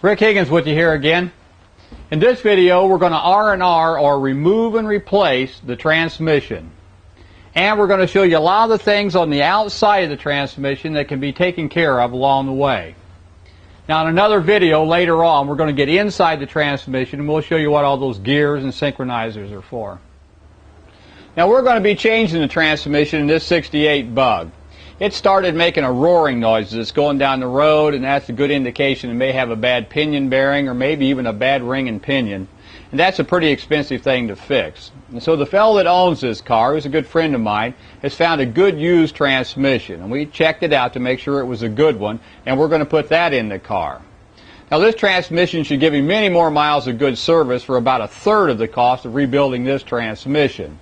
Rick Higgins with you here again. In this video we're going to R&R, or remove and replace, the transmission. And we're going to show you a lot of the things on the outside of the transmission that can be taken care of along the way. Now in another video later on we're going to get inside the transmission and we'll show you what all those gears and synchronizers are for. Now we're going to be changing the transmission in this 68 Bug. It started making a roaring noise as it's going down the road, and that's a good indication it may have a bad pinion bearing or maybe even a bad ring and pinion. And that's a pretty expensive thing to fix. And so the fellow that owns this car, who's a good friend of mine, has found a good used transmission. And we checked it out to make sure it was a good one, and we're going to put that in the car. Now this transmission should give you many more miles of good service for about a third of the cost of rebuilding this transmission.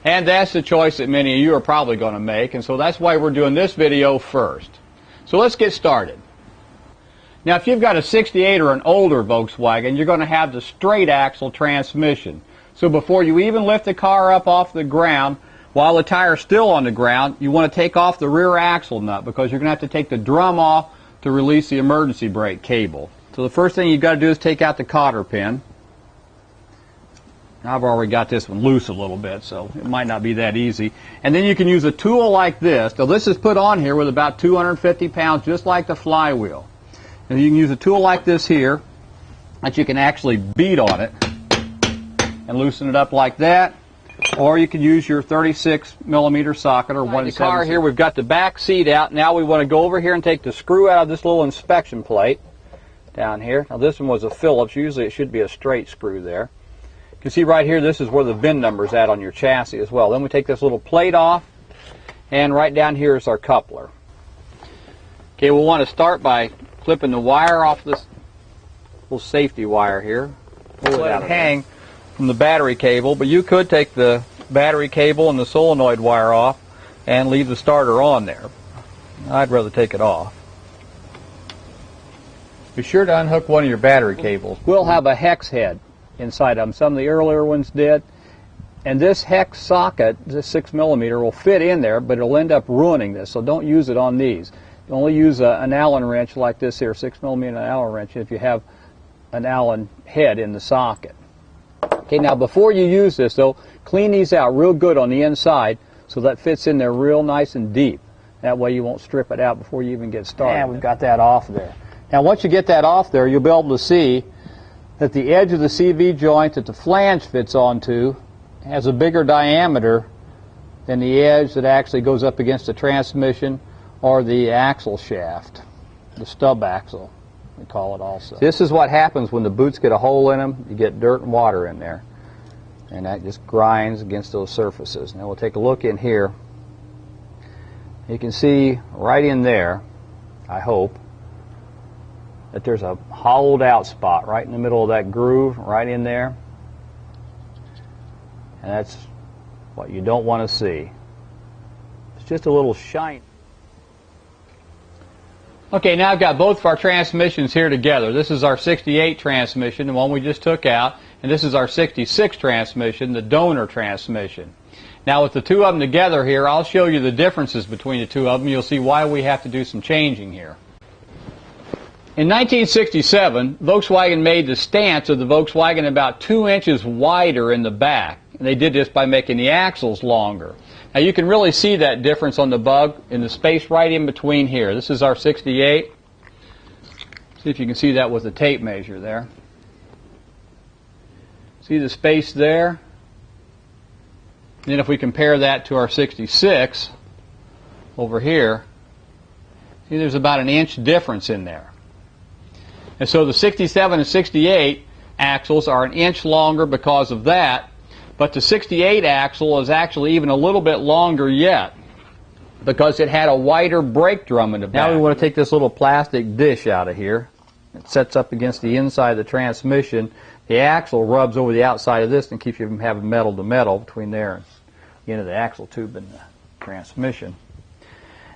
And that's the choice that many of you are probably going to make, and so that's why we're doing this video first. So let's get started. Now if you've got a 68 or an older Volkswagen, you're going to have the straight axle transmission. So before you even lift the car up off the ground, while the tire's still on the ground, you want to take off the rear axle nut, because you're going to have to take the drum off to release the emergency brake cable. So the first thing you've got to do is take out the cotter pin. I've already got this one loose a little bit, so it might not be that easy. And then you can use a tool like this. Now this is put on here with about 250 pounds, just like the flywheel. And you can use a tool like this here that you can actually beat on it and loosen it up like that. Or you can use your 36mm socket or 1/7. The car here, we've got the back seat out. Now we want to go over here and take the screw out of this little inspection plate down here. Now this one was a Phillips. Usually it should be a straight screw there. You can see right here, this is where the VIN number is at on your chassis as well. Then we take this little plate off, and right down here is our coupler. Okay, we'll want to start by clipping the wire off this little safety wire here. Pull it out, hang from the battery cable, but you could take the battery cable and the solenoid wire off and leave the starter on there. I'd rather take it off. Be sure to unhook one of your battery cables. We'll have a hex head inside of them. Some of the earlier ones did. And this hex socket, this 6mm, will fit in there, but it'll end up ruining this, so don't use it on these. You only use an Allen wrench like this here, 6mm Allen wrench, if you have an Allen head in the socket. Okay, now before you use this though, clean these out real good on the inside so that fits in there real nice and deep. That way you won't strip it out before you even get started. And we've got that off there. Now once you get that off there, you'll be able to see that the edge of the CV joint that the flange fits onto has a bigger diameter than the edge that actually goes up against the transmission or the axle shaft, the stub axle, we call it also. This is what happens when the boots get a hole in them. You get dirt and water in there, and that just grinds against those surfaces. Now we'll take a look in here. You can see right in there, I hope, that there's a hollowed out spot right in the middle of that groove, right in there. And that's what you don't want to see. It's just a little shine. Okay, now I've got both of our transmissions here together. This is our 68 transmission, the one we just took out, and this is our 66 transmission, the donor transmission. Now with the two of them together here, I'll show you the differences between the two of them. You'll see why we have to do some changing here. In 1967, Volkswagen made the stance of the Volkswagen about 2 inches wider in the back. And they did this by making the axles longer. Now you can really see that difference on the Bug in the space right in between here. This is our 68. See if you can see that with the tape measure there. See the space there? And then if we compare that to our 66 over here, see there's about an inch difference in there. And so the 67 and 68 axles are an inch longer because of that, but the 68 axle is actually even a little bit longer yet because it had a wider brake drum in the back. Now we want to take this little plastic dish out of here. It sets up against the inside of the transmission. The axle rubs over the outside of this and keeps you from having metal to metal between there and the end of the axle tube and the transmission.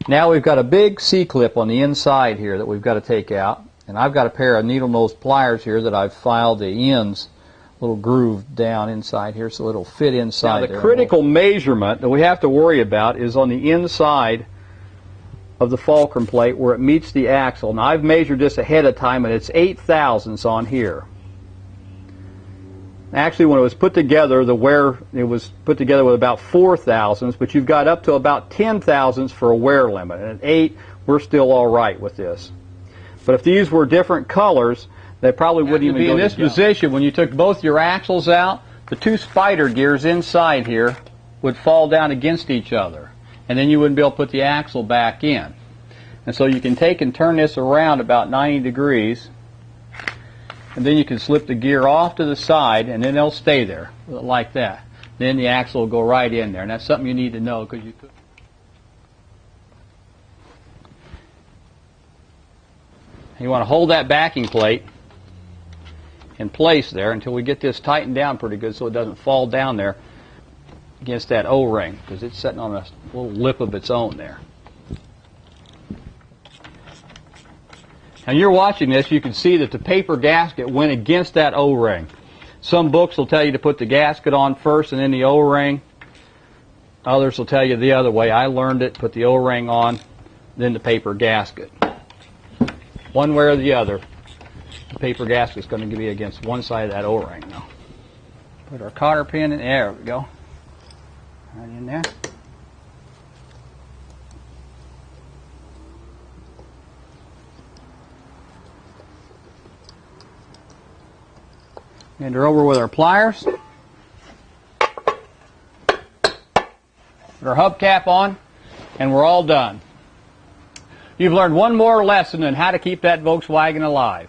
Now we've got a big C-clip on the inside here that we've got to take out. And I've got a pair of needle nose pliers here that I've filed the ends, little groove down inside here so it'll fit inside. Now the critical measurement that we have to worry about is on the inside of the fulcrum plate where it meets the axle. Now I've measured this ahead of time and it's 8 thousandths on here. Actually, when it was put together, it was put together with about 4 thousandths, but you've got up to about 10 thousandths for a wear limit. And at 8, we're still all right with this. But if these were different colors, they probably wouldn't even go in this position. When you took both your axles out, the 2 spider gears inside here would fall down against each other, and then you wouldn't be able to put the axle back in. And so you can take and turn this around about 90 degrees, and then you can slip the gear off to the side, and then they'll stay there like that. Then the axle will go right in there, and that's something you need to know because you could. You want to hold that backing plate in place there until we get this tightened down pretty good so it doesn't fall down there against that O-ring, because it's sitting on a little lip of its own there. Now you're watching this, you can see that the paper gasket went against that O-ring. Some books will tell you to put the gasket on first and then the O-ring. Others will tell you the other way. I learned it, put the O-ring on, then the paper gasket. One way or the other, the paper gasket is going to be against one side of that O-ring now. Put our cotter pin in, there we go. Right in there. And they're over with our pliers. Put our hubcap on, and we're all done. You've learned one more lesson on how to keep that Volkswagen alive.